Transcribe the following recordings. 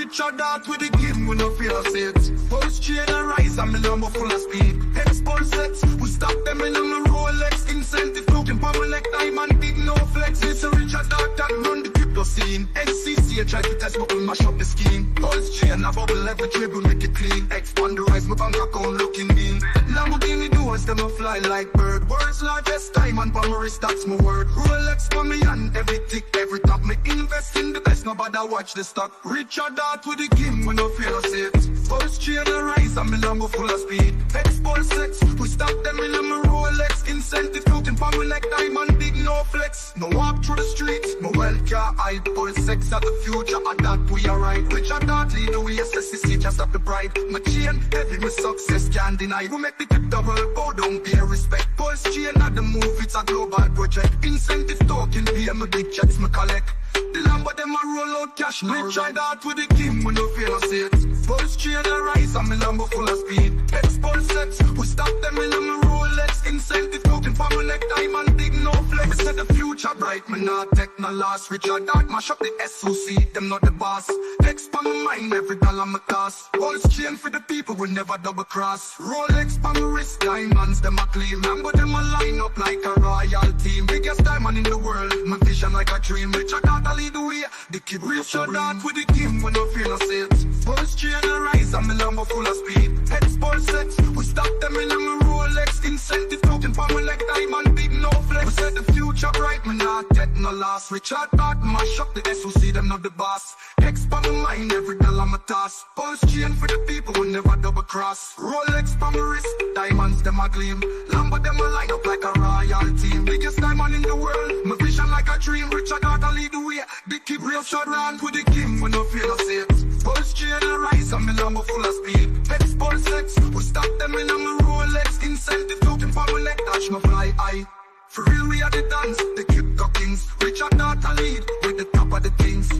Richard Dart with the game, we no fear it. Pulsechain and rise, I'm a number full of speed. HEX Pulschain, we stop them in on the Rolex. Incentive token, power like diamond, big no flex. It's a Richard Dart that run the crypto scene. NCC, try to test, but we mash up the scheme. Pulsechain, a bubble every dribble, make it clean. Expand the rise, my bank account looking mean. Lamborghini doors, them a fly like bird. World's largest diamond, for my wrist, that's my word. Rolex for me and every tick, every top. Me invest in the best, nobody watch the stock. Richard Dart with the game, we no fear it. Pulsechain and rise, I'm a Lambo full of speed. HEX Pulschain, we stop them in my Rolex. Incentive token, power like diamond, big no flex. No walk through the streets, no well car hide. Pulsechain at the future, at that we are right. Richard Dart lead the way, SSC just stop the pride. My chain, heavy, my success can't deny. We make the crypto world bow down, pay respect. Pulsechain at the move, it's a global project. Incentive token, be my big checks, my collect. The Lambo them a roll out cash. Richard Dart with the game, we no fear it. Pulsechain and rise, I'm a Lambo full of speed. HEX Pulschain, we stop them in my Rolex. Incentive token, power like diamond, big no flex. Said the future bright, me not take no loss. Richard Dart mash up the SOC, them not the boss. HEX pa my mind, every dollar my toss. Pulsechain for the people, we never double cross. Rolex pa my wrist, diamonds them a clean. Lambo them a line up like a royal team. Biggest diamond in the world, my vision like a dream. Richard Dart a lead the way, the kid Richard Dart with the game, we no fear no it. Pulsechain and rise, I'm a Lambo full of speed. HEX Pulschain, we stop them in my Rolex. Incentive token, power like diamond, big no flex. We said the future bright, me not take no loss. Richard Dart mash up the SOC, them not the boss. HEX pa my mind, every dollar my toss. Pulsechain for the people, we never double cross. Rolex pa my wrist, diamonds them a gleam. Lambo them a line up like a royal team. Biggest diamond in the world, my vision like a dream. Richard Dart a lead the way, the kid real short round with the game, we no fear no it. Pulsechain and rise, I'm a Lambo full of speed. HEX Pulschain, we stop them in on my Rolex. Incentive token, power like dash, no fly high. For real, we are the dance, the crypto kings. Richard Dart a lead, with the top of the things.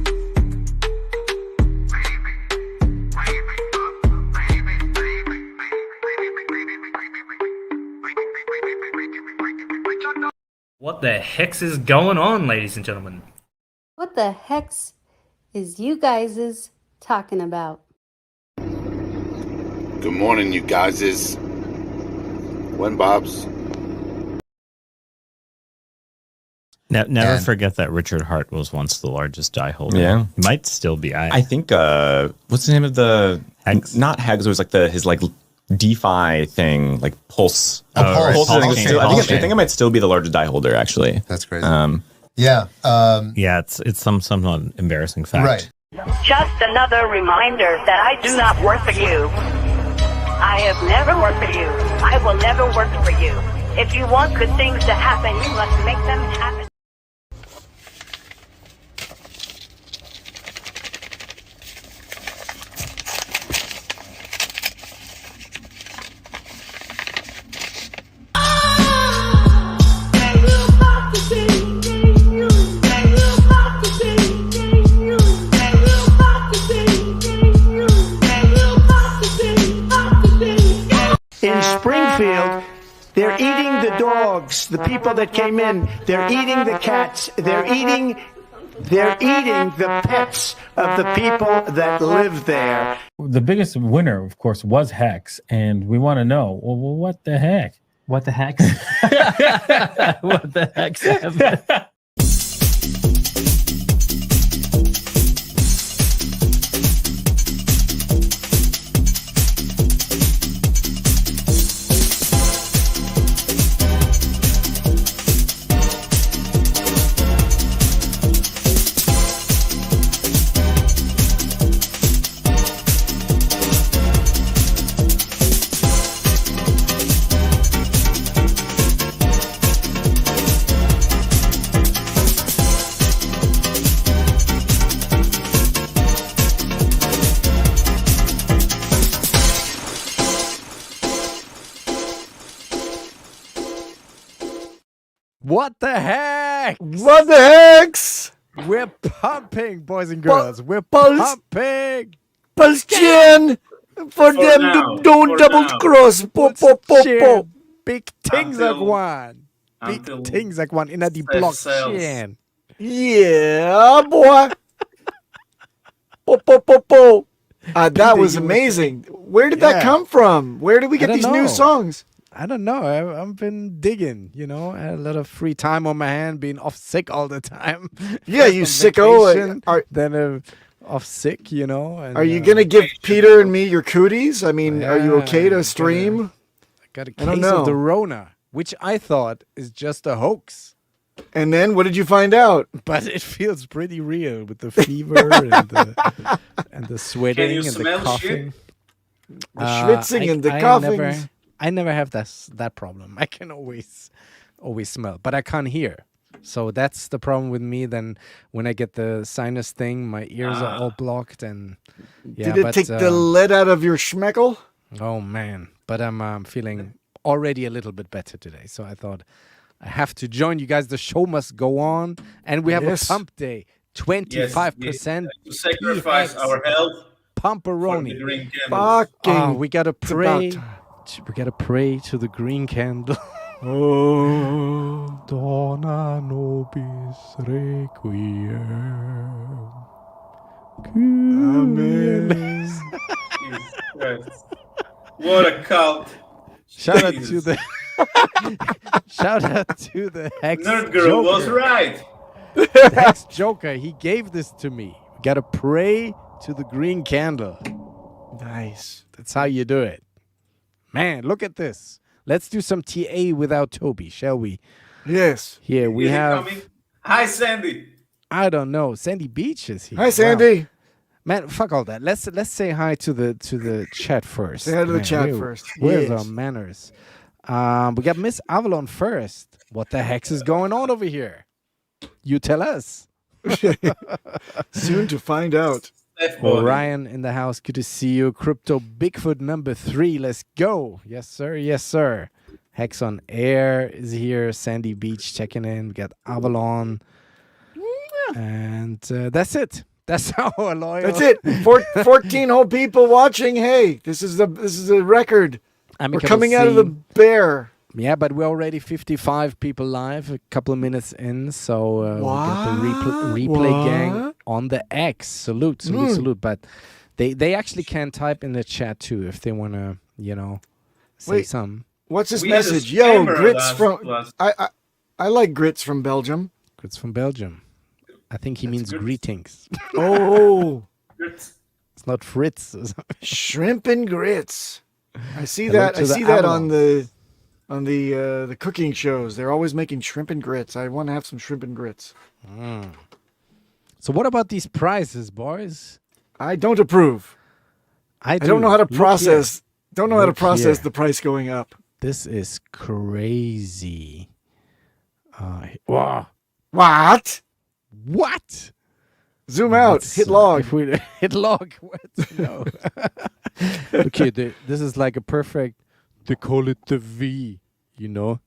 What the hex is going on, ladies and gentlemen? What the hex is you guys talking about? Good morning, you guys. When Bob's. Never forget that Richard Hart was once the largest die holder. Yeah. Might still be. I think, what's the name of the... Hex? Not Hex, it was like his DeFi thing, like Pulse. Pulse. I think it might still be the largest die holder, actually. That's crazy. Yeah, it's some somewhat embarrassing fact. Right. Just another reminder that I do not work for you. I have never worked for you. I will never work for you. If you want good things to happen, you must make them happen. In Springfield, they're eating the dogs, the people that came in. They're eating the cats. They're eating the pets of the people that live there. The biggest winner, of course, was Hex, and we want to know, well, what the heck? What the heck? What the heck happened? What the heck? What the hex? We're pumping, boys and girls. We're Pulse- pumping. Pulsechain for them now, don't double cross. Pop, pop, pop, pop. Big things like one. Big things like one in a blockchain. Yeah, boy. Po, po, po, po. That was USA. amazing. Where did that Yeah. come from? Where did we get I don't these new know. songs? I don't know. I've been digging, you know. I had a lot of free time on my hand, being off sick all the time. Yeah, First you on sicko. vacation, then off sick, you know. And, Are you going to give Peter and me your cooties? I mean, are you okay Yeah, to stream? I got a I don't case know. of the Rona, which I thought is just a hoax. And then what did you find out? But it feels pretty real with the fever and the sweating you and the smell coughing. The schwitzing and the I coughing. I never have that problem. I can always smell, but I can't hear. So that's the problem with me. Then when I get the sinus thing, my ears are all blocked, and yeah. Did it but, take the lead out of your schmeckle? Oh man! But I'm feeling already a little bit better today. So I thought I have to join you guys. The show must go on, and we have Yes. a pump day. 25% To sacrifice our health for the pumperoni. green candles. Fucking. We gotta It's pray. about We gotta pray to the green candle. Oh. Dona nobis requiem. Amen. Jesus Christ. What a cult. Shout out Jesus. to the shout out to the Hex Nerd Girl was Joker. right. The Hex Joker, he gave this to me. Gotta pray to the green candle. Nice. That's how you do it. Man, look at this. Let's do some TA without Toby, shall we? Yes. Here we Is he have, coming? Hi, Sandy. I don't know, Sandy Beach is here. Hi, Wow. Sandy. Man, fuck all that. Let's say hi to the chat first. Say hi to the Man, chat first. Where's Yes. our manners? We got Miss Avalon first. What the heck is going on over here? You tell us. Soon to find out. Orion in the house. Good to see you. Crypto Bigfoot number 3. Let's go. Yes, sir. Yes, sir. Hex on Air is here. Sandy Beach checking in. We got Avalon. And that's it. That's our loyal. That's it. 14 whole people watching. Hey, this is a record. We're coming out of the bear. Yeah, but we're already 55 people live, a couple of minutes in. So we got the replay gang on the X. Salute. But they actually can type in the chat too if they want to, say something. What's this We had a message? Yo, scammer Grits from last- I like Grits from Belgium. Grits from Belgium. I think he means good. greetings. Oh, It's not Fritz. shrimp and grits. I see Hello that. to I the see that Avalon. on the cooking shows. They're always making shrimp and grits. I want to have some shrimp and grits. So what about these prizes, boys? I don't approve. I don't know how to Look here. process. Don't know how to Look process here. the price going up. This is crazy. Wow. What? What? Zoom out. Let's- Hit log. If we hit log, what? No. Okay, this is like a perfect. They call it the V. The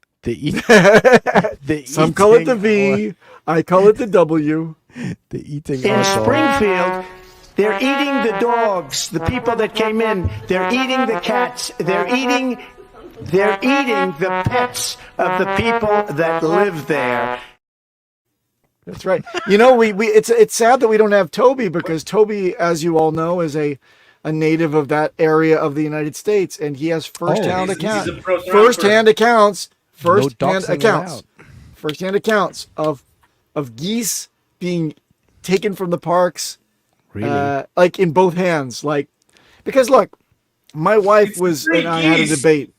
the Some call it the eating V. I call it the W. The eating. In outdoor. Springfield, they're eating the dogs, the people that came in. They're eating the cats. They're eating the pets of the people that live there. That's right. It's sad that we don't have Toby because Toby, as you all know, is a native of that area of the United States, and he has firsthand he's accounts. a pro trapper. Firsthand accounts. Firsthand doxing accounts. allowed. Firsthand accounts of geese being taken from the parks. Really? Like in both hands. Because look, my wife It's free and I had a geese. debate.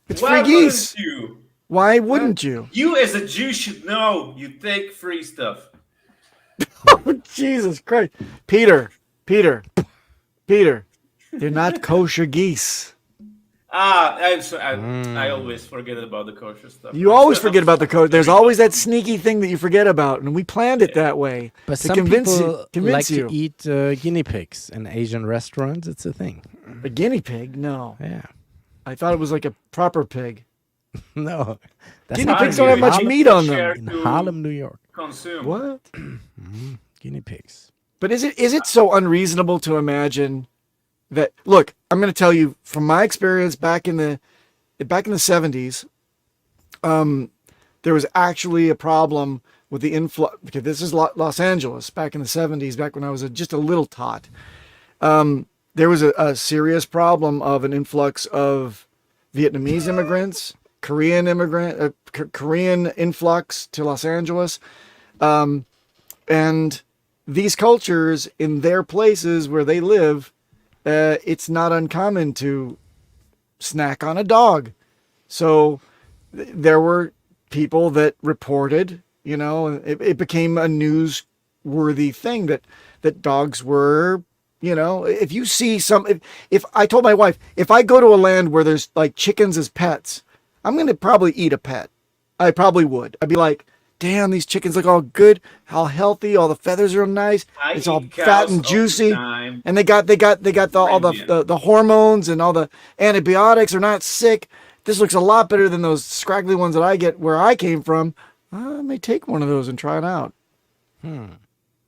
It's Why free geese. wouldn't you? Why wouldn't you? You as a Jew should know. You take free stuff. Oh, Jesus Christ. Peter. They're not kosher geese. I always forget about the kosher stuff. You always forget about the kosher. There's always that sneaky thing that you forget about, and we planned it that way But to some convince people like you. to eat guinea pigs in Asian restaurants. It's a thing. A guinea pig? No. Yeah. I thought it was like a proper pig. No. That's Guinea how pigs you don't have do it. much meat on them. Share In to Harlem, New York. Consume. What? Guinea pigs. But is it so unreasonable to imagine that? Look, I'm going to tell you from my experience back in the 70s. There was actually a problem with the influx, because this is Los Angeles back in the 70s, back when I was just a little tot. There was a serious problem of an influx of Vietnamese immigrants, Korean influx to Los Angeles. And these cultures in their places where they live, it's not uncommon to snack on a dog. So there were people that reported, you know, it became a newsworthy thing that dogs were, you know, if you see if I told my wife, if I go to a land where there's like chickens as pets, I'm going to probably eat a pet. I probably would. I'd be like, damn, these chickens look all good, how healthy, all the feathers are nice, it's all fat and juicy, and they got all the hormones and all the antibiotics, are not sick. This looks a lot better than those scraggly ones that I get where I came from. I may take one of those and try it out.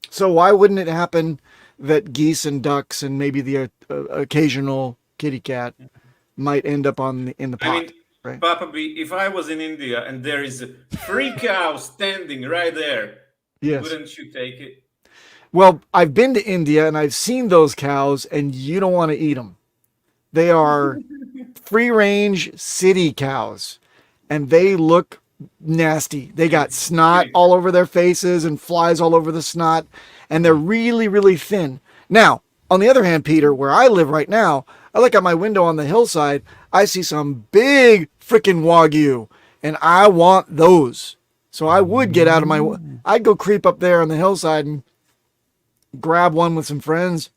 So why wouldn't it happen that geese and ducks and maybe the occasional kitty cat might end up in the pot? I mean, right. Papa B, if I was in India and there is a free cow standing right there, yes, wouldn't you take it? Well, I've been to India and I've seen those cows, and you don't want to eat them. They are free-range city cows, and they look nasty. They got snot all over their faces and flies all over the snot, and they're really, really thin. Now, on the other hand, Peter, where I live right now, I look out my window on the hillside, I see some big freaking Wagyu, and I want those. So I would get out of I'd go creep up there on the hillside and grab one with some friends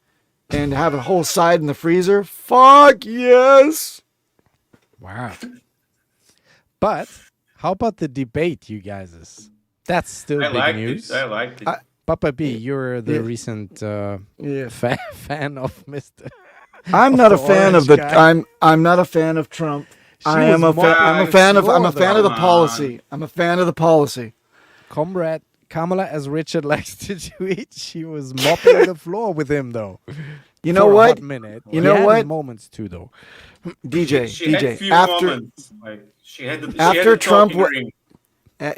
and have a whole side in the freezer. Fuck yes. Wow. But how about the debate, you guys? That's still big news. I liked it. Papa B, you're the recent fan of Mr. I'm not a fan of I'm not a fan of Trump. I'm a fan of the policy. I'm a fan of the policy. Comrade Kamala, as Richard likes to tweet, she was mopping the floor with him, though. You know what? A minute. You know what? Moments too, though. DJ. After Trump,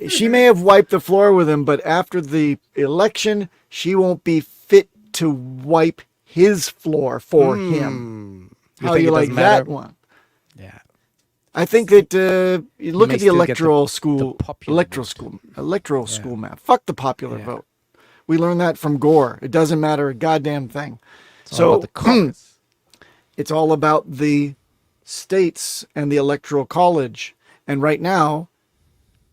she may have wiped the floor with him, but after the election, she won't be fit to wipe his floor for him. How you like that one? Yeah. I think that you look at the electoral school map. Fuck the popular vote. We learned that from Gore. It doesn't matter a goddamn thing. So it's all about the states and the electoral college. And right now,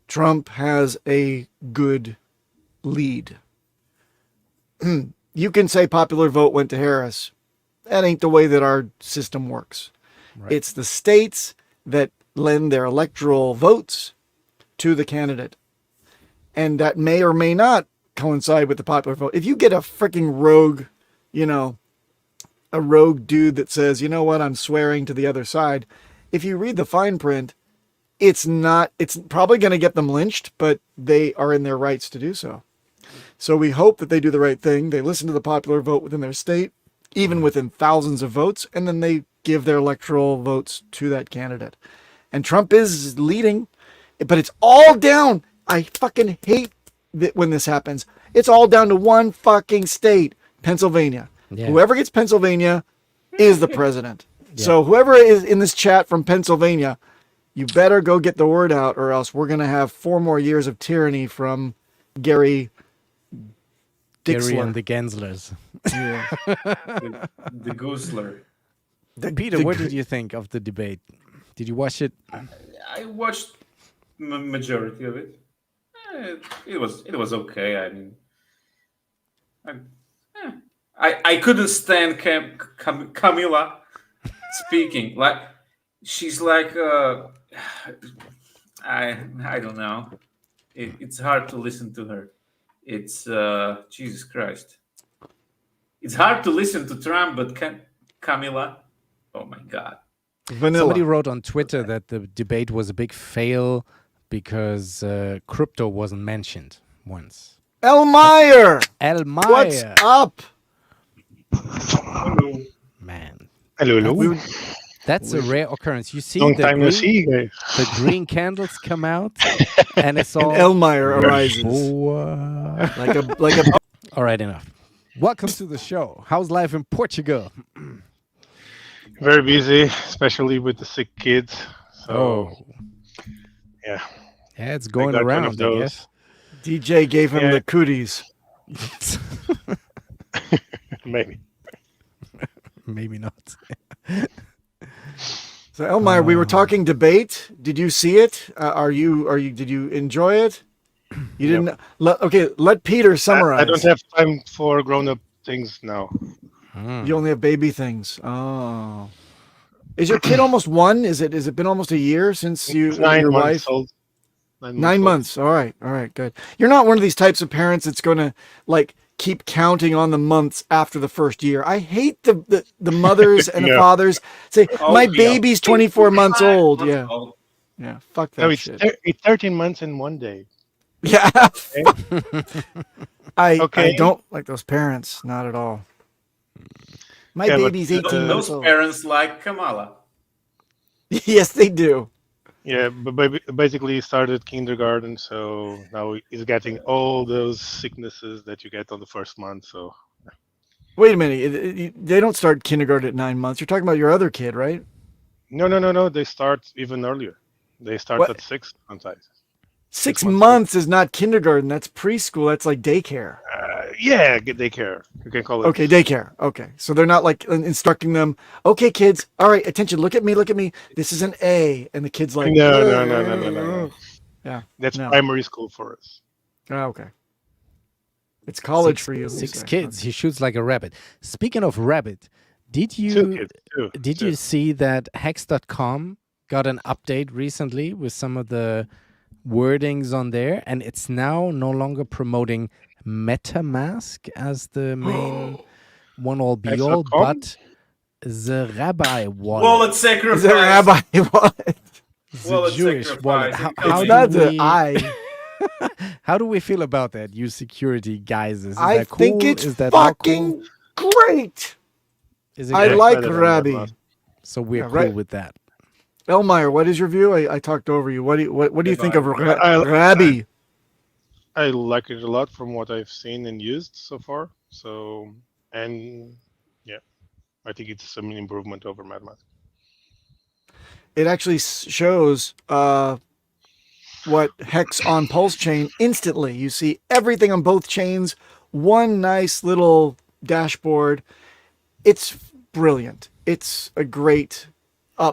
Trump has a good lead. You can say popular vote went to Harris. That ain't the way that our system works. Right. It's the states that lend their electoral votes to the candidate. And that may or may not coincide with the popular vote. If you get a freaking rogue, a rogue dude that says, you know what, I'm swearing to the other side. If you read the fine print, it's probably going to get them lynched, but they are in their rights to do so. So we hope that they do the right thing. They listen to the popular vote within their state, even within thousands of votes, and then they give their electoral votes to that candidate. And Trump is leading, but it's all down. I fucking hate that when this happens. It's all down to one fucking state, Pennsylvania. Yeah. Whoever gets Pennsylvania is the president. Yeah. So whoever is in this chat from Pennsylvania, you better go get the word out, or else we're going to have 4 more years of tyranny from Gary and the Genslers. Yeah. the Goosler. Peter, what did you think of the debate? Did you watch it? I watched majority of it. It was okay. I mean, I couldn't stand Camila speaking. Like, she's like I don't know. It's hard to listen to her. It's Jesus Christ. It's hard to listen to Trump, but Camila, oh my God. Vanilla. Somebody wrote on Twitter that the debate was a big fail because crypto wasn't mentioned once. Elmeyer! What's up? Hello. Man. Hello. That's a rare occurrence. You see Long the time no green, see, guys. the green candles come out, and it's all Elmire arises like a. All right, enough. Welcome to the show. How's life in Portugal? Very busy, especially with the sick kids. So, yeah. Yeah, it's going I got one around, of I those. guess. DJ gave him the cooties. Maybe. Maybe not. So Elmire, we were talking debate. Did you see it? Did you enjoy it? You didn't. Let Peter summarize. I don't have time for grown-up things now. You only have baby things. Oh. Is your kid almost one? Is it been almost a year since you It's 9 your months wife? old. 9 months. All right, good. You're not one of these types of parents that's gonna like keep counting on the months after the first year. I hate the mothers and the fathers say my baby's 24 months old. Yeah, fuck that No, it's shit. it's 13 months and 1 day. Yeah. I Okay. don't like those parents, not at all. My Yeah, but, baby's 18 months Those old. parents like Kamala. Yes, they do. Yeah, but basically he started kindergarten, so now he's getting all those sicknesses that you get on the first month. So Wait a minute. They don't start kindergarten at 9 months. You're talking about your other kid, right? no, they start even earlier. They start What? at 6 sometimes. 6 months is not kindergarten. That's preschool. That's like daycare. Yeah, daycare. You can call it. Okay, daycare. Okay. So they're not like instructing them, okay, kids, all right, attention, look at me. This is an A. And the kid's like, No. Yeah. That's no. primary school for us. Oh, okay. It's college for you. Six kids. He shoots like a rabbit. Speaking of rabbit, did you Two. see that Hex.com got an update recently with some of the wordings on there, and it's now no longer promoting MetaMask as the main one all be all, but the Rabbi wallet. Wallet sacrifice. The rabbi wallet. The Wallet Jewish sacrifice. wallet. How Not do the we? I. How do we feel about that, you security guys? Is I that cool? think it's Is that not fucking cool? great. Is it I great? like better than Rabbi. that So we're Yeah, cool right. with that. Elmire, what is your view? I talked over you. What do you think of I- Rabbi? I like it a lot from what I've seen and used so far. So, and yeah, I think it's some improvement over MetaMask. It actually shows what Hex on Pulsechain instantly. You see everything on both chains, one nice little dashboard. It's brilliant. It's a great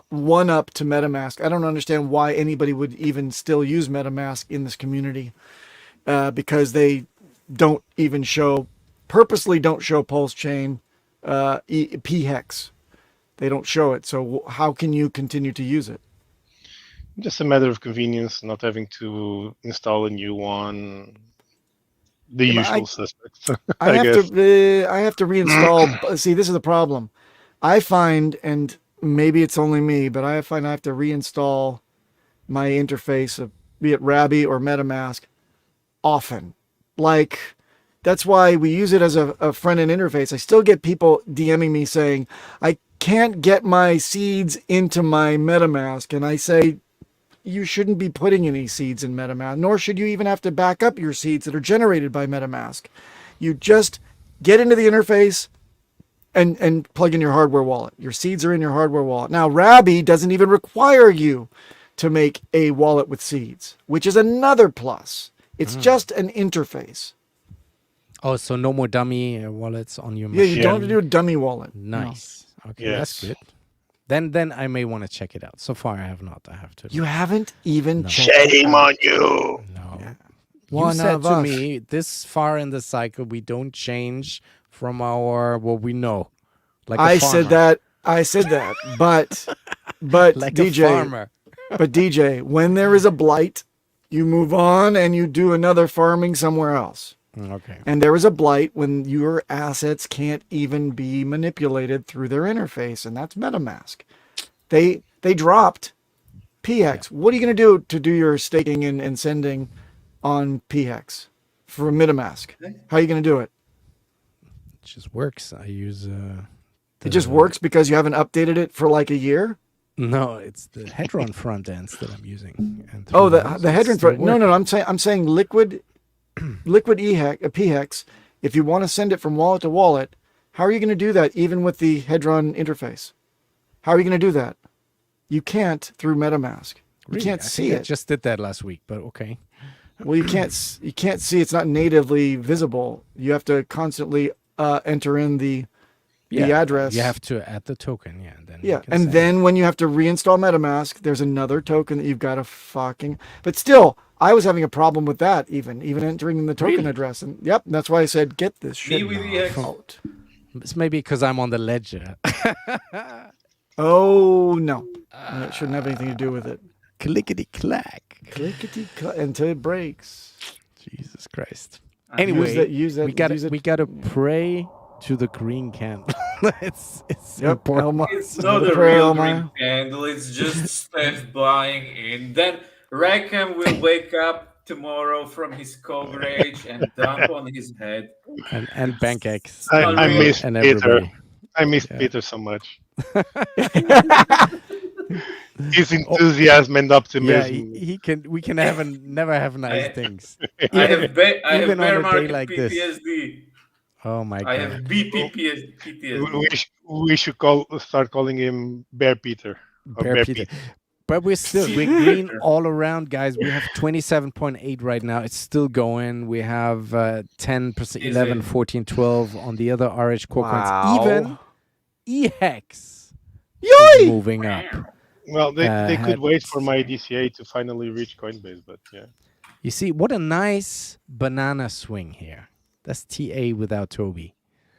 one up to MetaMask. I don't understand why anybody would even still use MetaMask in this community, because they don't even purposely don't show Pulsechain PHEX. They don't show it. So how can you continue to use it? Just a matter of convenience, not having to install a new one. The Yeah, but usual suspects. I have guess. I have to reinstall. See, this is the problem. I find, and maybe it's only me, but I find I have to reinstall my interface of be it Rabbi or MetaMask often. Like, that's why we use it as a front-end interface. I still get people DMing me saying, I can't get my seeds into my MetaMask. And I say, you shouldn't be putting any seeds in MetaMask, nor should you even have to back up your seeds that are generated by MetaMask. You just get into the interface and plug in your hardware wallet. Your seeds are in your hardware wallet. Now, Rabbi doesn't even require you to make a wallet with seeds, which is another plus. It's just an interface. Oh, so no more dummy wallets on your Yeah, machine. you don't have to do a dummy wallet. Nice. Okay, Yes. that's good. Then I may want to check it out. So far, I have not. I have to. You haven't even No. checked it Shame out. on you. No. One You said of to us. me, this far in the cycle, we don't change from our what we know. Like a I farmer. said that. But Like DJ, a farmer. but DJ, when there is a blight, you move on and you do another farming somewhere else. Okay. And there is a blight when your assets can't even be manipulated through their interface, and that's MetaMask. They dropped PHEX. What are you going to do to do your staking and sending on PHEX for MetaMask? How are you going to do it? It just works. I use. It just works because you haven't updated it for like a year? No, it's the Hedron front ends that I'm using. And Oh, the through those, Hedron it's still front. No, working. I'm saying liquid PHEX. If you want to send it from wallet to wallet, how are you going to do that even with the Hedron interface? How are you going to do that? You can't through MetaMask. You Really? can't I see think I it. just did that last week, but okay. Well, you can't see. It's not natively visible. You have to constantly enter in the address. You have to add the token, yeah. And then you Yeah, can and send then when you have to reinstall MetaMask, there's another token that you've got to fucking. But still, I was having a problem with that. Even entering in the token Really? address, and yep, that's why I said get this Me shit with the X. out. It's maybe because I'm on the ledger. Oh no, it shouldn't have anything to do with it. Clickety clack. Clickety clack until it breaks. Jesus Christ. I Anyway, use that. we gotta pray to the green candle. it's Yep, important. Elma. It's not a Pray, real Elma. green candle. It's just Steph buying in. Then Rackham will wake up tomorrow from his coverage and dump on his head. And BankX. I miss and Peter. everybody. I miss Peter so much. His enthusiasm and Yeah, optimism. he can. We can never have nice things. I have bear on a day market like this. PTSD. Oh my I god. have PTSD. We should start calling him Bear Peter. Or Bear Peter. But we're green all around, guys. We have 27.8 right now. It's still going. We have 10%, 11, 14, 12 on the other RH core coins. Even EHEX is moving up. Well, they could had- wait for my DCA to finally reach Coinbase, but yeah. You see, what a nice banana swing here. That's TA without Toby.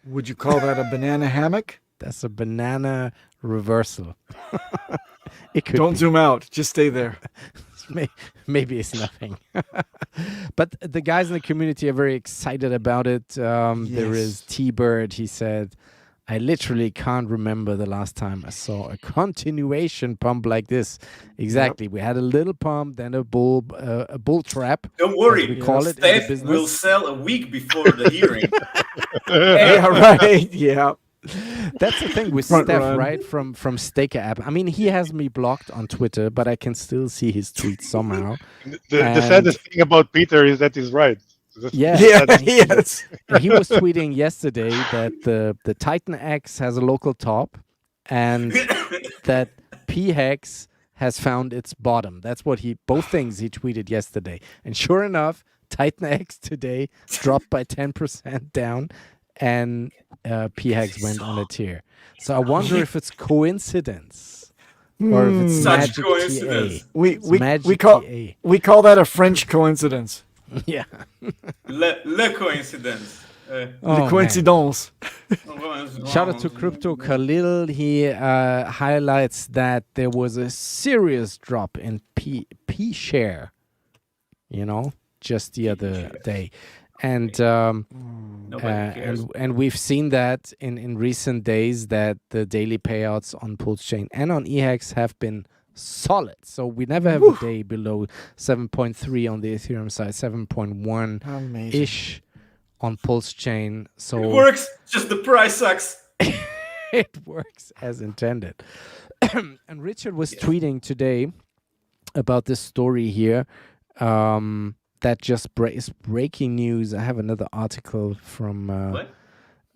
Would you call that a banana hammock? That's a banana reversal. It could Don't be. zoom out. Just stay there. Maybe it's nothing. But the guys in the community are very excited about it. There is T-Bird. He said, I literally can't remember the last time I saw a continuation pump like this. Exactly. We had a little pump, then a bull trap. Don't worry, as we call it in the Steph business. will sell a week before the hearing. Yeah, right. Yeah. That's the thing with Front Steph, run. right? From Staker app. I mean, he has me blocked on Twitter, but I can still see his tweets somehow. The saddest thing about Peter is that he's right. Yeah, Yes. And he was tweeting yesterday that the Titan X has a local top, and that PHEX has found its bottom. That's what both things he tweeted yesterday. And sure enough, Titan X today dropped by 10% down, and PHEX went on a tear. So I wonder if it's coincidence or if it's Such magic coincidence. TA. We Magic call TA. we call that a French coincidence. Yeah. Le coincidence. Oh, The man. coincidence. Shout out to Crypto Khalil. He highlights that there was a serious drop in P share, just the other day. And and we've seen that in recent days that the daily payouts on Pulsechain and on EHEX have been solid. So we never have a day below 7.3 on the Ethereum side, 7.1-ish on Pulsechain. So It works, just the price sucks. it works as intended. And Richard was tweeting today about this story here that just is breaking news. I have another article from What?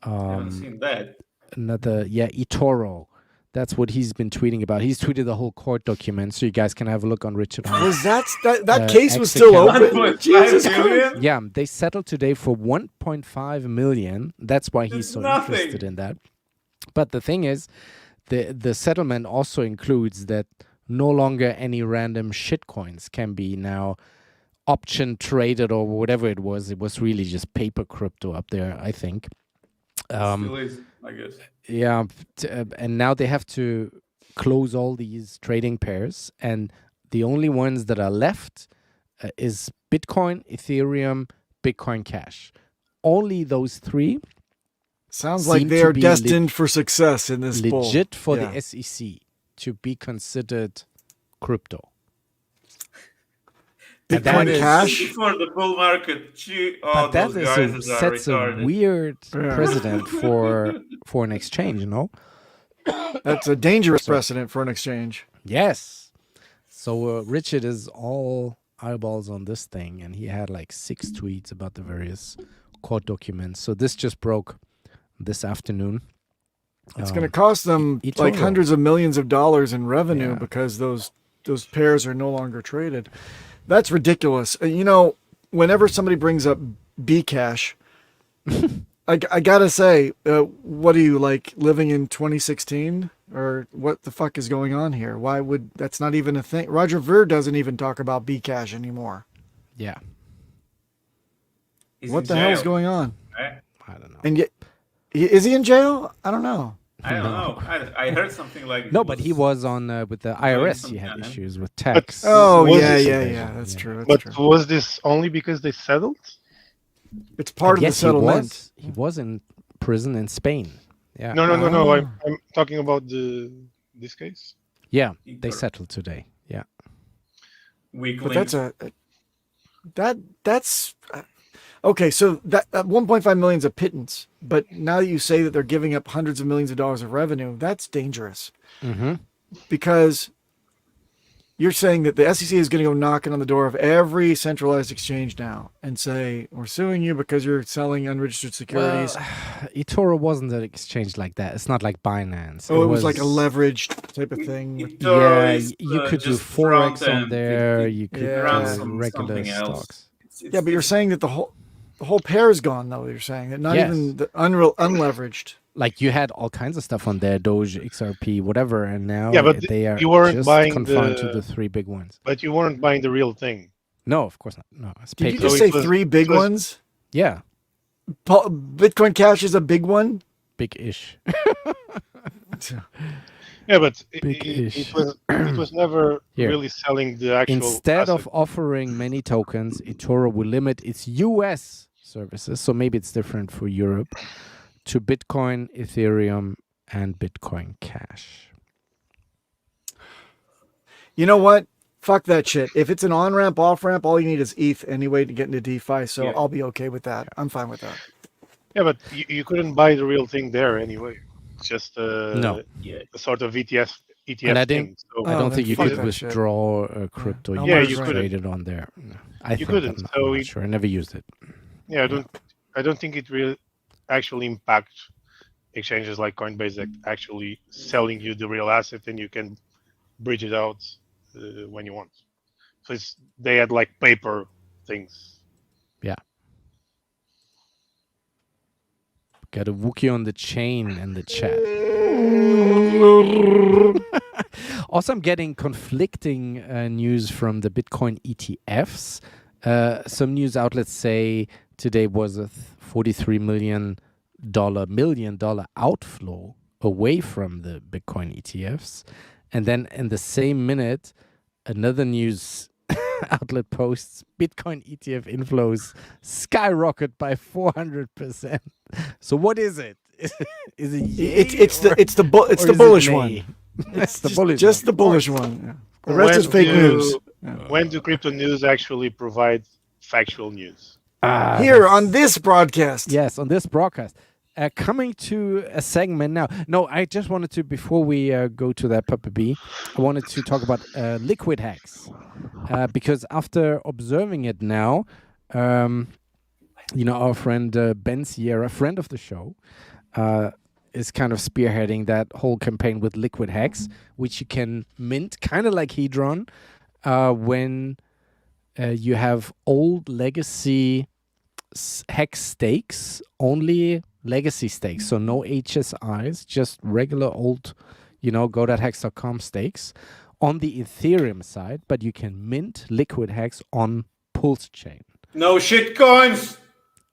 I haven't seen that. eToro. That's what he's been tweeting about. He's tweeted the whole court document, so you guys can have a look on Richard. Was that case was still account. open? Jesus Christ. million? Yeah, they settled today for 1.5 million. That's why he's That's so nothing. interested in that. But the thing is, the settlement also includes that no longer any random shitcoins can be now option traded or whatever it was. It was really just paper crypto up there, I think. Still is, I guess. Yeah, and now they have to close all these trading pairs, and the only ones that are left is Bitcoin, Ethereum, Bitcoin Cash. Only those three. Sounds like seem they to are be destined for success in this bull. legit for Yeah. the SEC to be considered crypto. And that Bitcoin is- Cash. Before the bull market, But that those guys are sets a retarded. weird Yeah. precedent for an exchange, That's a dangerous precedent for an exchange. Yes. So Richard is all eyeballs on this thing, and he had like 6 tweets about the various court documents. So this just broke this afternoon. It's going to cost them like hundreds of millions of dollars in revenue because those pairs are no longer traded. That's ridiculous. You know, whenever somebody brings up Bcash, I gotta say, what are you, like, living in 2016? Or what the fuck is going on here? Why would that's not even a thing? Roger Ver doesn't even talk about Bcash anymore. Yeah. What the hell is going on? Right? I don't know. And yet, is he in jail? I don't know. I don't know. I heard something like no, but he was on with the IRS. He had issues with tax. Oh yeah. That's true. That's true. Was this only because they settled? It's part of the settlement. He was in prison in Spain. Yeah. No. I'm talking about this case. Yeah, they settled today. Yeah. Weekly. But that's okay. So that 1.5 million is a pittance, but now that you say that they're giving up hundreds of millions of dollars of revenue, that's dangerous. Mm-hmm. Because you're saying that the SEC is going to go knocking on the door of every centralized exchange now and say, we're suing you because you're selling unregistered securities. Well, eToro wasn't an exchange like that. It's not like Binance. Oh, it was like a leveraged type of thing. Yeah, you could do Forex on there. You could do regular stocks. Yeah, but you're saying that the whole pair is gone, though. You're saying that not even the unleveraged. Like you had all kinds of stuff on there, Doge, XRP, whatever, and now they are you weren't just buying confined to the 3 big ones. But you weren't buying the real thing. No, of course not. No, it's Did you just say 3 big ones? Yeah. Bitcoin Cash is a big one? Big-ish. Yeah, but it was never really selling the actual Instead asset. of offering many tokens, eToro will limit its US services, so maybe it's different for Europe, to Bitcoin, Ethereum, and Bitcoin Cash. You know what? Fuck that shit. If it's an on-ramp, off-ramp, all you need is ETH anyway to get into DeFi, so I'll be okay with that. I'm fine with that. Yeah, but you couldn't buy the real thing there anyway. It's just No. a sort of ETF And I thing. don't think you could withdraw crypto. Yeah, You you could couldn't. trade it on there. I You think couldn't. I'm not sure. I never used it. Yeah, I don't think it will actually impact exchanges like Coinbase that actually selling you the real asset and you can bridge it out when you want. So they had like paper things. Yeah. Got a Wookiee on the chain in the chat. Also, I'm getting conflicting news from the Bitcoin ETFs. Some news outlets say today was a $43 million outflow away from the Bitcoin ETFs. And then in the same minute, another news outlet posts Bitcoin ETF inflows skyrocket by 400%. So what is it? Is it it's the bullish one. It's the bullish just one. the bullish one. Yeah. The rest is fake news. When do crypto news actually provide factual news? Here on this broadcast. Yes, on this broadcast. Coming to a segment now. No, I just wanted to, before we go to that Puppy B, I wanted to talk about liquid hacks. Because after observing it now, our friend Ben Sierra, friend of the show, is kind of spearheading that whole campaign with liquid hacks, which you can mint, kind of like Hedron, when you have old legacy hex stakes, only legacy stakes, so no HSIs, just regular old, go.hex.com stakes on the Ethereum side, but you can mint liquid hacks on Pulsechain. No shit coins!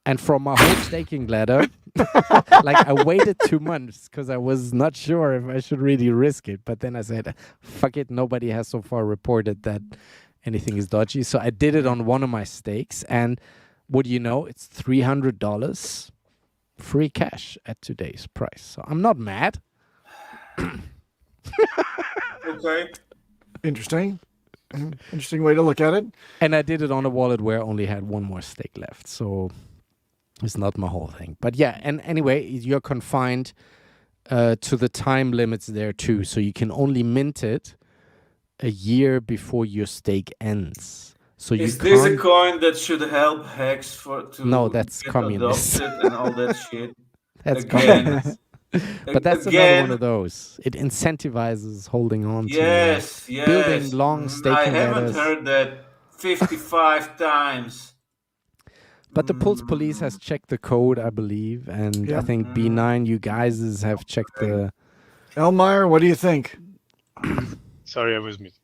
And from my whole staking ladder, I waited 2 months because I was not sure if I should really risk it. But then I said, fuck it, nobody has so far reported that anything is dodgy. So I did it on one of my stakes. And what do you know? It's $300 free cash at today's price. So I'm not mad. Okay. Interesting way to look at it. And I did it on a wallet where I only had one more stake left. So it's not my whole thing. But yeah, and anyway, you're confined to the time limits there too. So you can only mint it a year before your stake ends. So you Is this a can't. coin that should help Hex to No, that's get communist. adopted and all that shit? That's Again, communist. But that's another one again. of those. It incentivizes holding on Yes, to yes. building long I staking haven't ladders. heard that 55 times. But the Pulse Police has checked the code, I believe, and I think B9, you guys have checked the. Elmire, what do you think? Sorry, I was muted.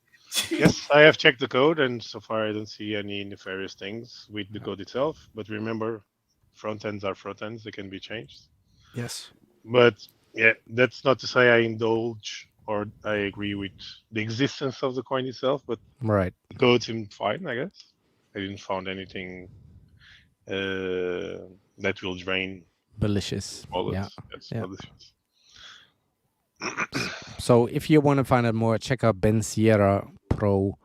Yes, I have checked the code, and so far I don't see any nefarious things with the code itself. But remember, front ends are front ends; they can be changed. Yes. But yeah, that's not to say I indulge or I agree with the existence of the coin itself. But right, the code seemed fine, I guess. I didn't find anything that will drain malicious. wallets. Yeah. That's Yeah. malicious. So if you want to find out more, check out Ben Sierra Pro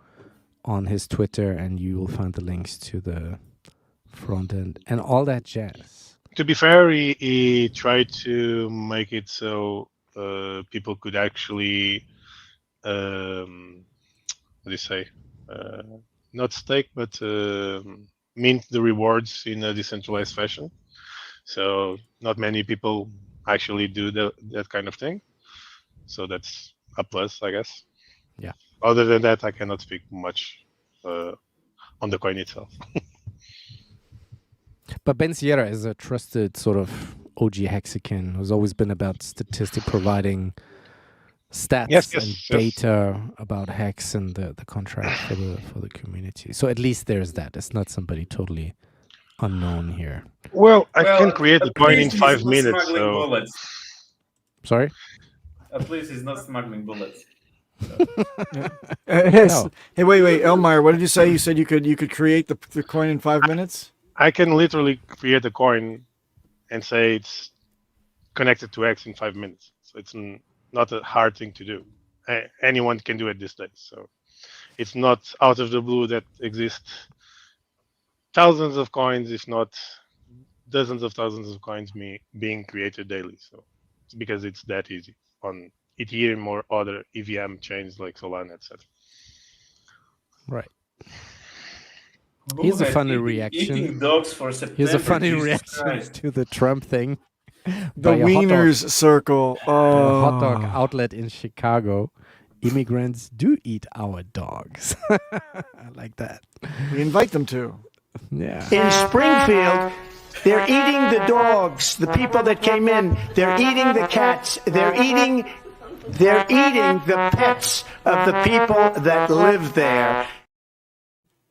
on his Twitter, and you will find the links to the front end and all that jazz. To be fair, he tried to make it so people could actually, what do you say, not stake, but mint the rewards in a decentralized fashion. So not many people actually do that kind of thing. So that's a plus, I guess. Yeah. Other than that, I cannot speak much on the coin itself. But Ben Sierra is a trusted sort of OG Hexakin who's always been about statistic providing stats and data about Hex and the contract for the community. So at least there's that. It's not somebody totally unknown here. Well, I can create the coin in 5 minutes. So. Bullets. Sorry? At least he's not smuggling bullets. No. Hey, wait, Elmire, what did you say? You said you could create the coin in 5 minutes? I can literally create a coin and say it's connected to X in 5 minutes. So it's not a hard thing to do. Anyone can do it these days. So it's not out of the blue that exists thousands of coins, if not dozens of thousands of coins being created daily. So it's because it's that easy on Ethereum or other EVM chains like Solana, etc. Right. Here's a funny reaction. Here's a funny reaction to the Trump thing. The Wieners Circle. Oh. Hot dog outlet in Chicago. Immigrants do eat our dogs. I like that. We invite them to. Yeah. In Springfield, they're eating the dogs, the people that came in. They're eating the cats. They're eating the pets of the people that live there.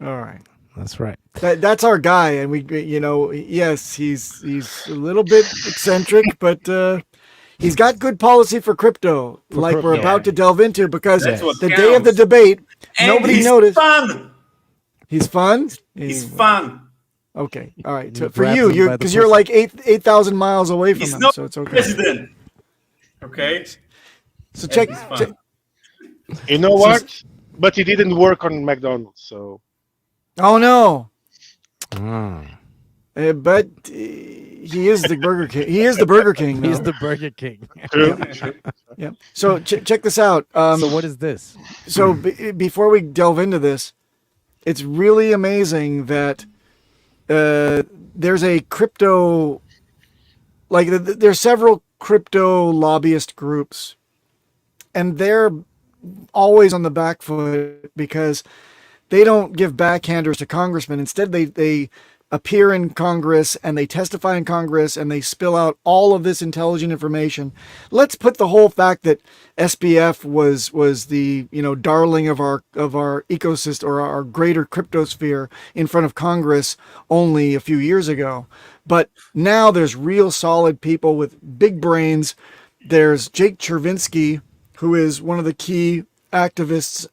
All right. That's right. That's our guy, and yes, he's a little bit eccentric, but he's got good policy for crypto, we're about to delve into, because the day of the debate, nobody noticed. Fun. He's fun. He's fun. Okay, all right. For you, because you're like 8,000 miles away from him, so it's okay. President. Okay. So check. You know what? But he didn't work on McDonald's, so. Oh no! But he is the Burger King. He is the Burger King. He's the Burger King. Yeah. So check this out. So what is this? So before we delve into this, it's really amazing that there's a crypto, there's several crypto lobbyist groups, and they're always on the back foot because they don't give backhanders to congressmen. Instead, they appear in Congress and they testify in Congress and they spill out all of this intelligent information. Let's put the whole fact that SBF was the darling of our ecosystem or our greater cryptosphere in front of Congress only a few years ago. But now there's real solid people with big brains. There's Jake Chervinsky, who is one of the key activists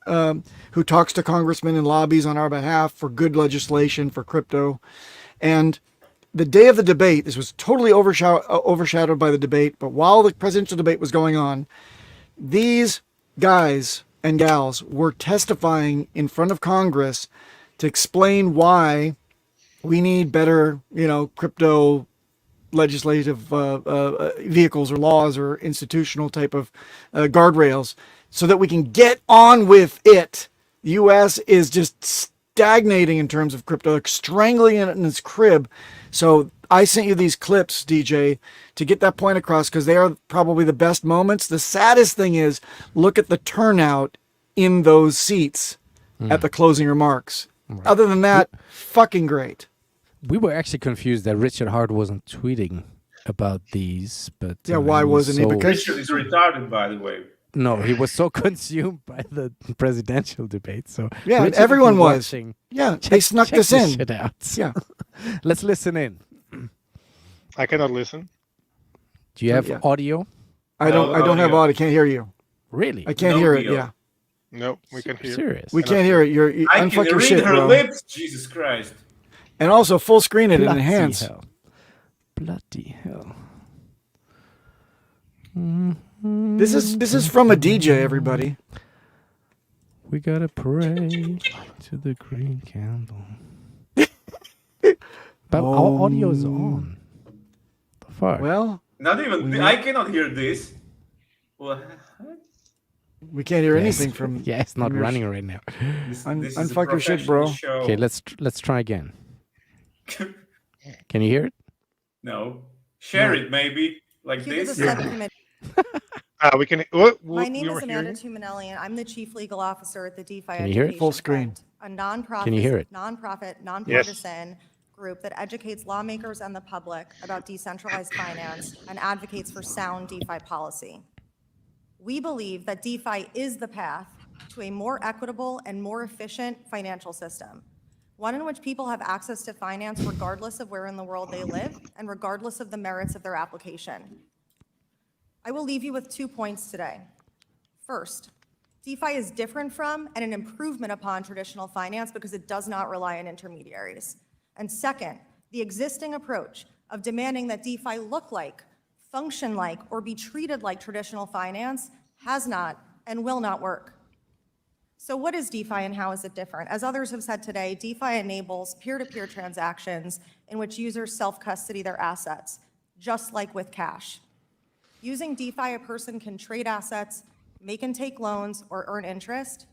who talks to congressmen and lobbies on our behalf for good legislation for crypto. And the day of the debate, this was totally overshadowed by the debate, but while the presidential debate was going on, these guys and gals were testifying in front of Congress to explain why we need better, crypto legislative vehicles or laws or institutional type of guardrails so that we can get on with it. The U.S. is just stagnating in terms of crypto, like strangling it in its crib. So I sent you these clips, DJ, to get that point across because they are probably the best moments. The saddest thing is, look at the turnout in those seats at the closing remarks. Right. Other than that, fucking great. We were actually confused that Richard Hart wasn't tweeting about these, but yeah, why wasn't he? Because Richard is retarded, by the way. No, he was so consumed by the presidential debate. So yeah, Richard, everyone was. Watching, yeah, they snuck this in. Shit out. Yeah, let's listen in. I cannot listen. Do you have audio? I don't have audio. Can't hear you. Really? I can't hear it. Yeah. No, we can hear. Serious? We can't hear it. You're I unfuck can your read shit, her bro. lips. Jesus Christ. And also full screen it and Bloody enhance. hell. Bloody hell. This is from a DJ, everybody. We gotta pray to the green candle. But our audio is on. The fuck? Well, not even. I cannot hear this. What? We can't hear anything from. Yeah, it's not running right now. This Unfuck your shit, bro. Show. Okay, let's try again. Can you hear it? No. Share it maybe like this. We can. My name is Amanda Tuminelli, and I'm the Chief Legal Officer at the DeFi Can you hear it? Education Full screen. Fund, a nonprofit, Can you hear it? nonpartisan group that educates lawmakers and the public about decentralized finance and advocates for sound DeFi policy. We believe that DeFi is the path to a more equitable and more efficient financial system, one in which people have access to finance regardless of where in the world they live and regardless of the merits of their application. I will leave you with 2 points today. First, DeFi is different from and an improvement upon traditional finance because it does not rely on intermediaries. And second, the existing approach of demanding that DeFi look like, function like, or be treated like traditional finance has not and will not work. So what is DeFi and how is it different? As others have said today, DeFi enables peer-to-peer transactions in which users self-custody their assets, just like with cash. Using DeFi, a person can trade assets, make and take loans, or earn interest,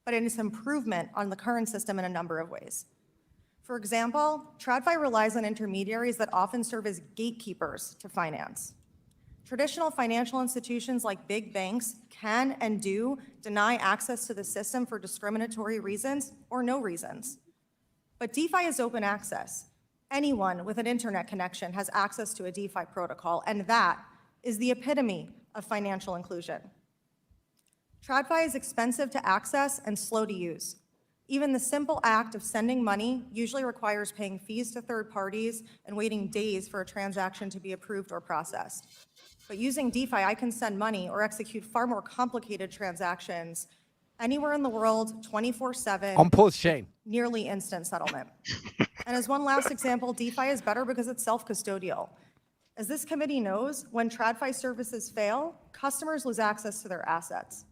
but it is improvement on the current system in a number of ways. For example, TradFi relies on intermediaries that often serve as gatekeepers to finance. Traditional financial institutions like big banks can and do deny access to the system for discriminatory reasons or no reasons. But DeFi is open access. Anyone with an internet connection has access to a DeFi protocol, and that is the epitome of financial inclusion. TradFi is expensive to access and slow to use. Even the simple act of sending money usually requires paying fees to third parties and waiting days for a transaction to be approved or processed. But using DeFi, I can send money or execute far more complicated transactions anywhere in the world, 24/7. On Pulsechain. Nearly instant settlement. And as one last example, DeFi is better because it's self-custodial. As this committee knows, when TradFi services fail, customers lose access to their assets.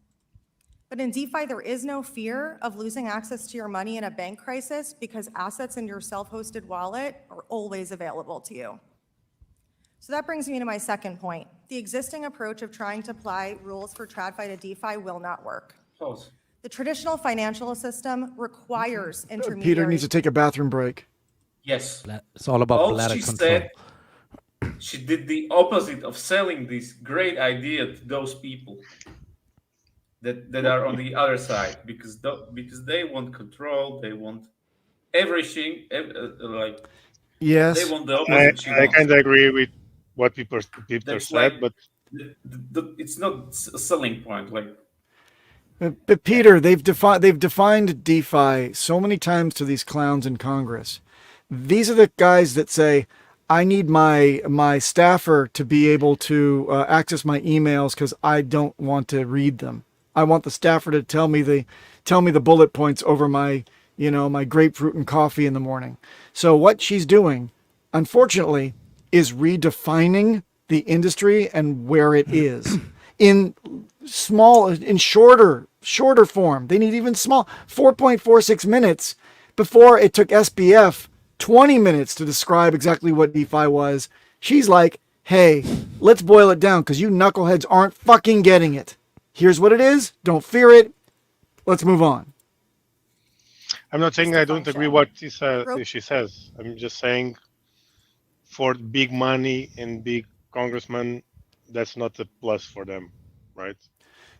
But in DeFi, there is no fear of losing access to your money in a bank crisis because assets in your self-hosted wallet are always available to you. So that brings me to my second point. The existing approach of trying to apply rules for TradFi to DeFi will not work. Close. The traditional financial system requires intermediaries. Peter needs to take a bathroom break. Yes. It's all about All bladder she control. said, she did the opposite of selling this great idea to those people that are on the other side because they want control, they want everything, like Yes. they want the opposite. I kind of agree with what people That's said, like, but it's not a selling point. Like, But Peter, they've defined DeFi so many times to these clowns in Congress. These are the guys that say, I need my staffer to be able to access my emails because I don't want to read them. I want the staffer to tell me the bullet points over my grapefruit and coffee in the morning. So what she's doing, unfortunately, is redefining the industry and where it is in shorter form. They need even small 4.46 minutes before it took SBF 20 minutes to describe exactly what DeFi was. She's like, hey, let's boil it down because you knuckleheads aren't fucking getting it. Here's what it is. Don't fear it. Let's move on. I'm not saying I don't agree what she says. I'm just saying for big money and big congressmen, that's not a plus for them, right?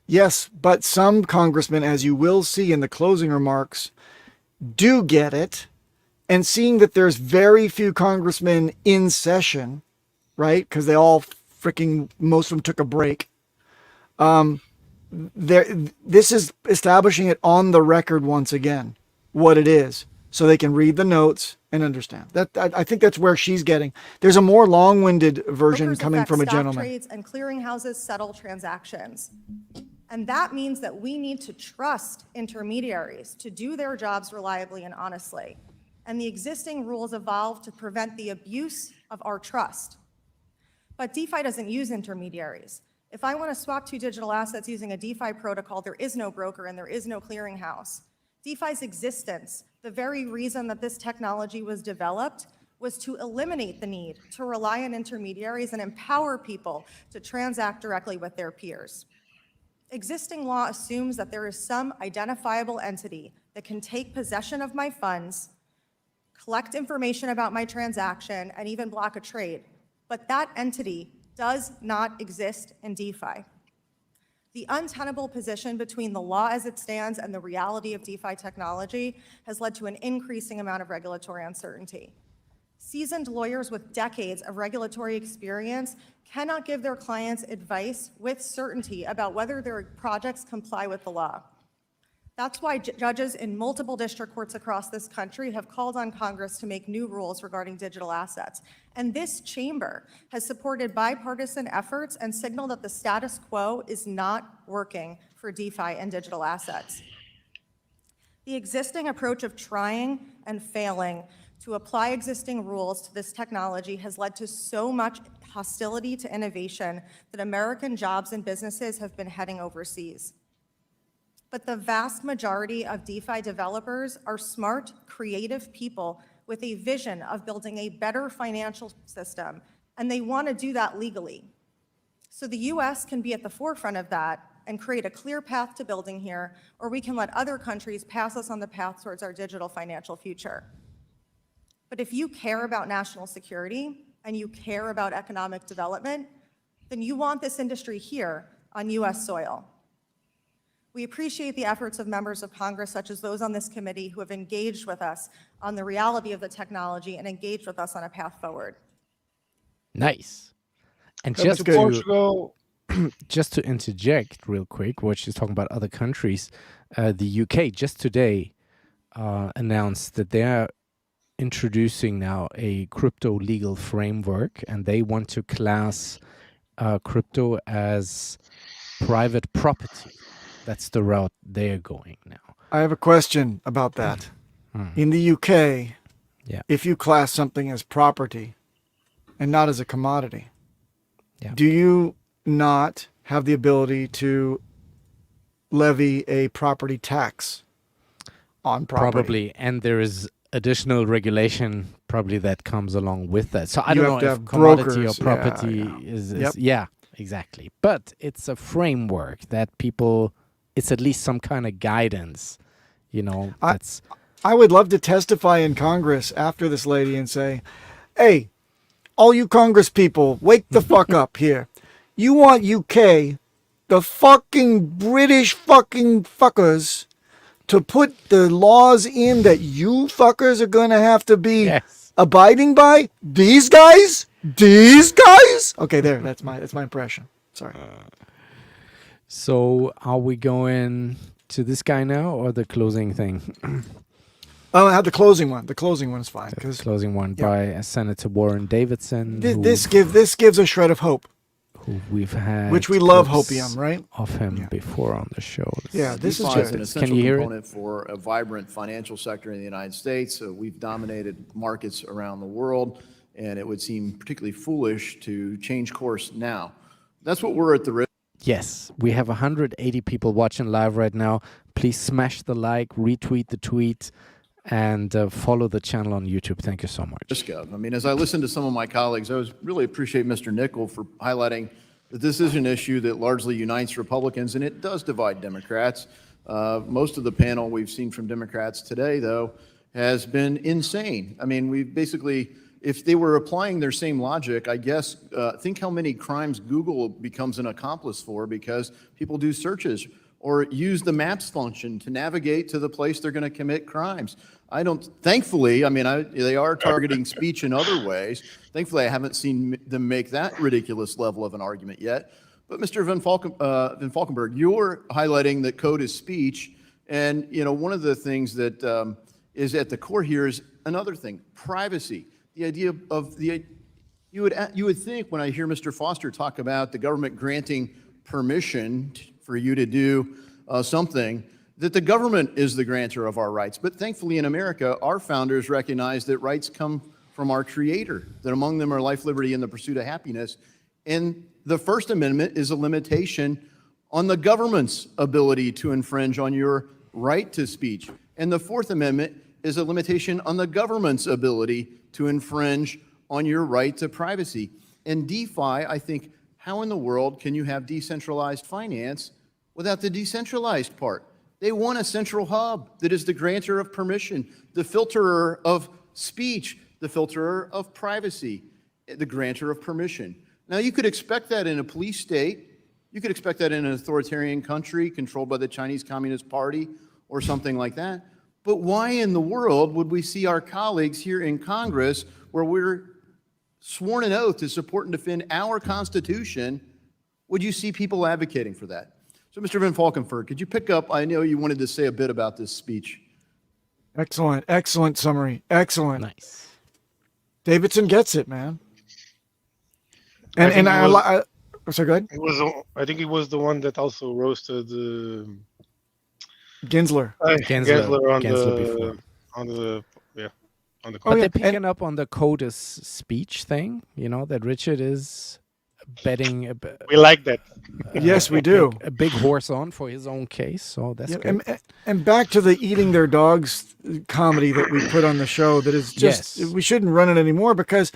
Yes, but some congressmen, as you will see in the closing remarks, do get it. And seeing that there's very few congressmen in session, right? Because they all most of them took a break. This is establishing it on the record once again, what it is, so they can read the notes and understand. I think that's where she's getting. There's a more long-winded version Brokers coming affect from a stock gentleman. Trades and clearinghouses settle transactions. And that means that we need to trust intermediaries to do their jobs reliably and honestly. And the existing rules evolve to prevent the abuse of our trust. But DeFi doesn't use intermediaries. If I want to swap two digital assets using a DeFi protocol, there is no broker and there is no clearinghouse. DeFi's existence, the very reason that this technology was developed, was to eliminate the need to rely on intermediaries and empower people to transact directly with their peers. Existing law assumes that there is some identifiable entity that can take possession of my funds, collect information about my transaction, and even block a trade. But that entity does not exist in DeFi. The untenable position between the law as it stands and the reality of DeFi technology has led to an increasing amount of regulatory uncertainty. Seasoned lawyers with decades of regulatory experience cannot give their clients advice with certainty about whether their projects comply with the law. That's why judges in multiple district courts across this country have called on Congress to make new rules regarding digital assets. And this chamber has supported bipartisan efforts and signaled that the status quo is not working for DeFi and digital assets. The existing approach of trying and failing to apply existing rules to this technology has led to so much hostility to innovation that American jobs and businesses have been heading overseas. But the vast majority of DeFi developers are smart, creative people with a vision of building a better financial system, and they want to do that legally. So the US can be at the forefront of that and create a clear path to building here, or we can let other countries pass us on the path towards our digital financial future. But if you care about national security and you care about economic development, then you want this industry here on US soil. We appreciate the efforts of members of Congress, such as those on this committee, who have engaged with us on the reality of the technology and engaged with us on a path forward. Nice. And just to interject real quick, what she's talking about other countries, the UK just today announced that they are introducing now a crypto legal framework, and they want to class crypto as private property. That's the route they're going now. I have a question about that. In the UK, if you class something as property and not as a commodity, do you not have the ability to levy a property tax on property? Probably, and there is additional regulation probably that comes along with that. So I don't know if commodity or property is exactly. But it's a framework that people, it's at least some kind of guidance, you know. I would love to testify in Congress after this lady and say, hey, all you Congress people, wake the fuck up here. You want UK, the fucking British fucking fuckers, to put the laws in that you fuckers are going to have to be abiding by? These guys? These guys? Okay, there. That's my impression. Sorry. So are we going to this guy now or the closing thing? Oh, I had the closing one. The closing one is fine. The closing one by Senator Warren Davidson. This gives a shred of hope. Who we've had, which we love hopium, right? Of him before on the show. Yeah, this is just an essential component it? For a vibrant financial sector in the United States. We've dominated markets around the world, and it would seem particularly foolish to change course now. That's what we're at the risk. Yes, we have 180 people watching live right now. Please smash the like, retweet the tweet, and follow the channel on YouTube. Thank you so much. I mean, as I listened to some of my colleagues, I really appreciate Mr. Nickel for highlighting that this is an issue that largely unites Republicans, and it does divide Democrats. Most of the panel we've seen from Democrats today, though, has been insane. I mean, we basically, if they were applying their same logic, I guess, think how many crimes Google becomes an accomplice for because people do searches or use the maps function to navigate to the place they're going to commit crimes. Thankfully, I mean, they are targeting speech in other ways. Thankfully, I haven't seen them make that ridiculous level of an argument yet. But Mr. Van Valkenburg, you're highlighting that code is speech. And, you know, one of the things that is at the core here is another thing, privacy. The idea of you would think when I hear Mr. Foster talk about the government granting permission for you to do something, that the government is the grantor of our rights. But thankfully in America, our founders recognize that rights come from our creator, that among them are life, liberty, and the pursuit of happiness. And the First Amendment is a limitation on the government's ability to infringe on your right to speech. And the Fourth Amendment is a limitation on the government's ability to infringe on your right to privacy. And DeFi, I think, how in the world can you have decentralized finance without the decentralized part? They want a central hub that is the grantor of permission, the filterer of speech, the filterer of privacy, the grantor of permission. Now, you could expect that in a police state. You could expect that in an authoritarian country controlled by the Chinese Communist Party or something like that. But why in the world would we see our colleagues here in Congress, where we're sworn an oath to support and defend our Constitution, would you see people advocating for that? So, Mr. Van Valkenburg, could you pick up? I know you wanted to say a bit about this speech. Excellent. Excellent summary. Excellent. Nice. Davidson gets it, man. And I sorry, go ahead. I think it was the one that also roasted Gensler. Gensler on the But they're picking up on the CODIS speech thing, you know, that Richard is betting. We like that. Yes, we do. A big horse on for his own case, so that's good. And back to the eating their dogs comedy that we put on the show, that is just, we shouldn't run it anymore, because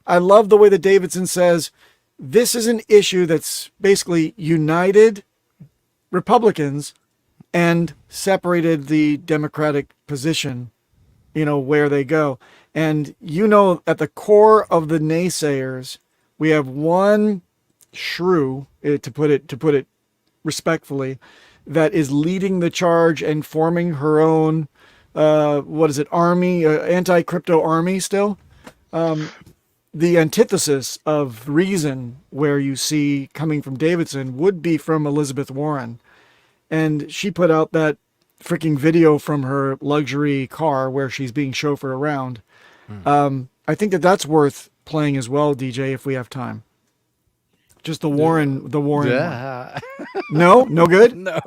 I love the way that Davidson says, this is an issue that's basically united Republicans and separated the Democratic position, you know, where they go. And, you know, at the core of the naysayers, we have one shrew, to put it respectfully, that is leading the charge and forming her own, army, anti-crypto army still. The antithesis of reason, where you see coming from Davidson, would be from Elizabeth Warren. And she put out that freaking video from her luxury car where she's being chauffeured around. I think that's worth playing as well, DJ, if we have time. Just the Warren. Yeah. No good. No.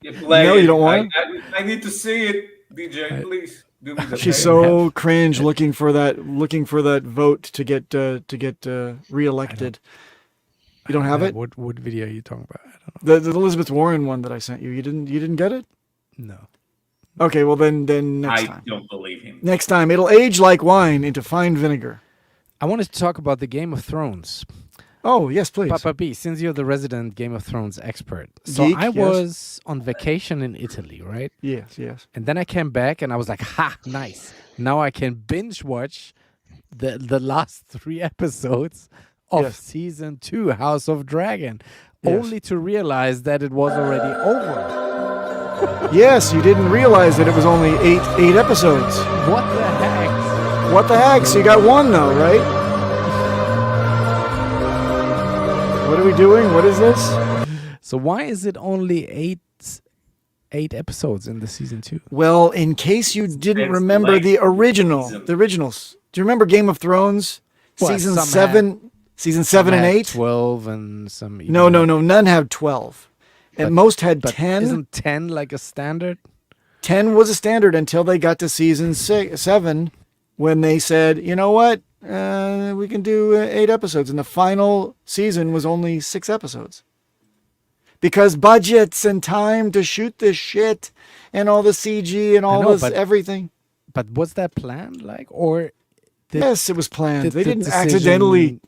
No, you don't want it? I need to see it, DJ. Please do me the She's favor. so cringe looking for that vote to get reelected. You don't have it? What video are you talking about? I don't know. The Elizabeth Warren one that I sent you. You didn't get it? No. Okay, well then next time. I don't believe him. Next time it'll age like wine into fine vinegar. I wanted to talk about the Game of Thrones. Oh, yes, please. Papa B, since you're the resident Game of Thrones expert. So Geek, I yes. was on vacation in Italy, right? Yes. And then I came back and I was like, ha, nice. Now I can binge watch the last 3 episodes of season 2, House of Dragon, only to realize that it was already over. Yes, you didn't realize that it was only eight episodes. What the heck? What the heck? So you got one though, right? What are we doing? What is this? So why is it only eight episodes in the season 2? Well, in case you didn't remember the originals. Do you remember Game of Thrones? Season 7 and 8? 12 and some. No. None had 12. At most had 10. Isn't 10 like a standard? 10 was a standard until they got to season 7, when they said, you know what? We can do 8 episodes. And the final season was only 6 episodes. Because budgets and time to shoot this shit and all the CG and all everything. But was that planned? Or yes, it was planned. They didn't decision... accidentally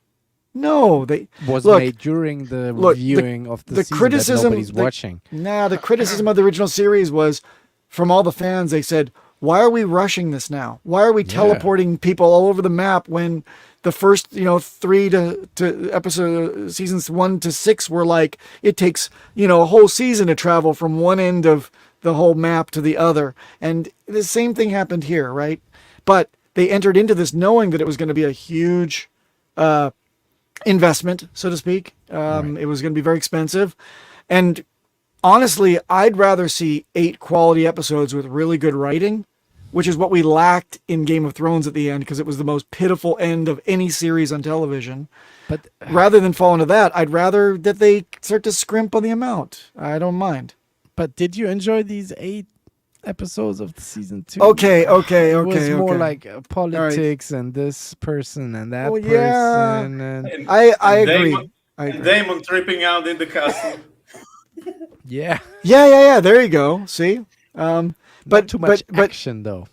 No, they was look, made during the look, reviewing of the season criticism. that nobody's watching. The criticism of the original series was from all the fans. They said, "Why are we rushing this now? Why are we teleporting people all over the map when the first, 3 to episode seasons 1 to 6 were like it takes a whole season to travel from one end of the whole map to the other?" And the same thing happened here, right? But they entered into this knowing that it was going to be a huge investment, so to speak. It was going to be very expensive. And honestly, I'd rather see 8 quality episodes with really good writing, which is what we lacked in Game of Thrones at the end, because it was the most pitiful end of any series on television. But rather than fall into that, I'd rather that they start to scrimp on the amount. I don't mind. But did you enjoy these 8 episodes of the season 2? Okay. It was more okay. like politics and this person and that person. Yeah. And I agree. Damon tripping out in the castle. Yeah. Yeah. There you go. See? But too much action though.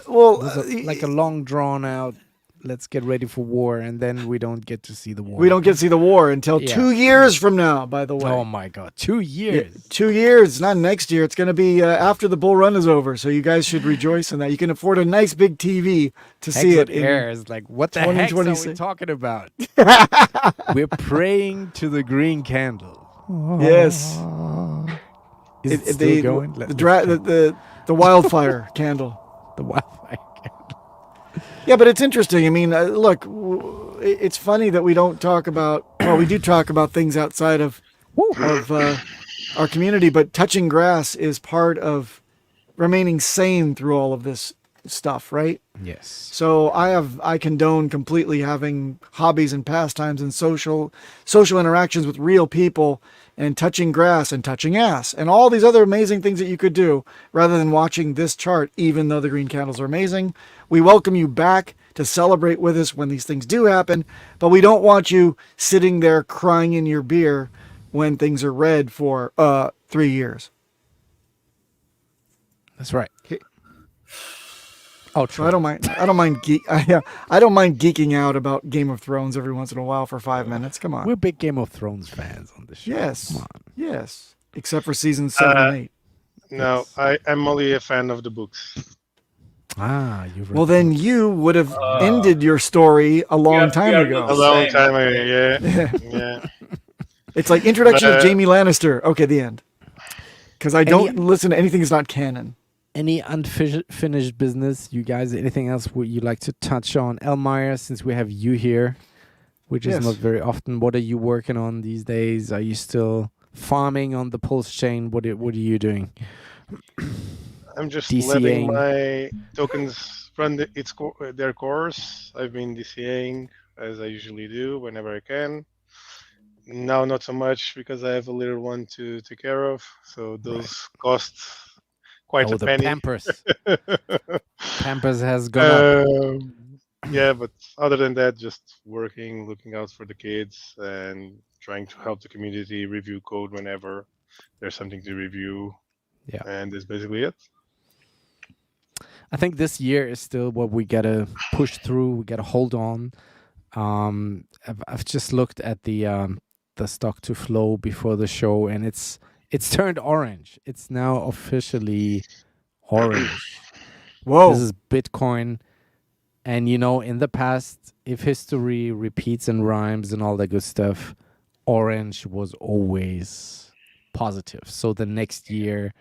Well, like a long drawn out. Let's get ready for war, and then we don't get to see the war. We don't get to see the war until 2 years from now, by the way. Oh my God, 2 years. Yeah, 2 years, not next year. It's going to be after the bull run is over, so you guys should rejoice in that. You can afford a nice big TV to see it in air is like, what the heck are we talking about? We're praying to the green candle. Yes. Is it still going? The wildfire candle. The wildfire. Yeah, but it's interesting. I mean, look, it's funny that we don't talk about. Well, we do talk about things outside of our community, but touching grass is part of remaining sane through all of this stuff, right? Yes. So I condone completely having hobbies and pastimes and social interactions with real people, and touching grass and touching ass and all these other amazing things that you could do rather than watching this chart, even though the green candles are amazing. We welcome you back to celebrate with us when these things do happen, but we don't want you sitting there crying in your beer when things are red for 3 years. That's right. Okay. Oh, true. So I don't mind. I don't mind geeking out about Game of Thrones every once in a while for 5 minutes. Come on. We're big Game of Thrones fans on this show. Yes. Come on. Yes. Except for seasons 7 and 8. No, I'm only a fan of the books. Well, then you would have ended your story a long time ago. A long time ago, yeah. It's like introduction of Jaime Lannister. Okay, the end. Because I don't listen to anything that's not canon. Any unfinished business, you guys? Anything else would you like to touch on? Elmire, since we have you here, which is not very often, what are you working on these days? Are you still farming on the Pulsechain? What are you doing? I'm just DCAing. letting my tokens run their course. I've been DCAing as I usually do whenever I can. Now not so much because I have a little one to take care of, so those cost quite a penny. Pampers. Pampers has gone up. Yeah, but other than that, just working, looking out for the kids, and trying to help the community review code whenever there's something to review. Yeah, and that's basically it. I think this year is still what we gotta push through. We gotta hold on. I've just looked at the stock to flow before the show, and it's turned orange. It's now officially orange. Whoa! This is Bitcoin, and in the past, if history repeats and rhymes and all that good stuff, orange was always positive. So the next year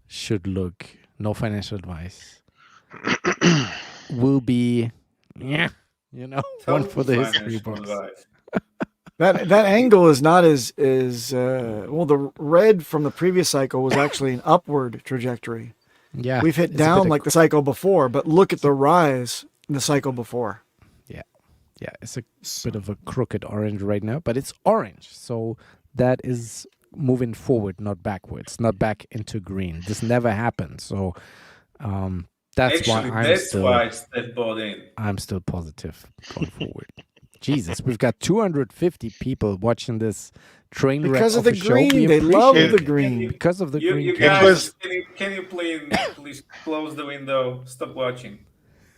should look, no financial advice, will be one for the history books. That angle is not as well. The red from the previous cycle was actually an upward trajectory. Yeah, we've hit down like the cycle before, but look at the rise in the cycle before. Yeah, it's a bit of a crooked orange right now, but it's orange, so that is moving forward, not backwards, not back into green. This never happened, so that's why I stepped bought in. I'm still positive going forward. Jesus, we've got 250 people watching this train wreck because of the green. They love the green because of the green. You guys, can you please close the window? Stop watching.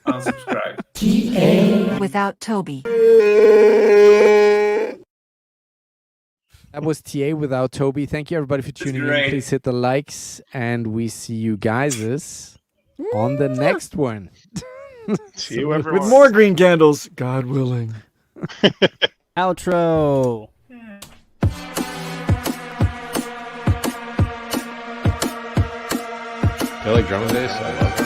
Unsubscribe. Without Toby. That was TA without Toby. Thank you everybody for tuning in. great. Please hit the likes, and we see you guys on the next one. See you, everyone. With more green candles, God willing. Outro. You like drum and bass? I love it.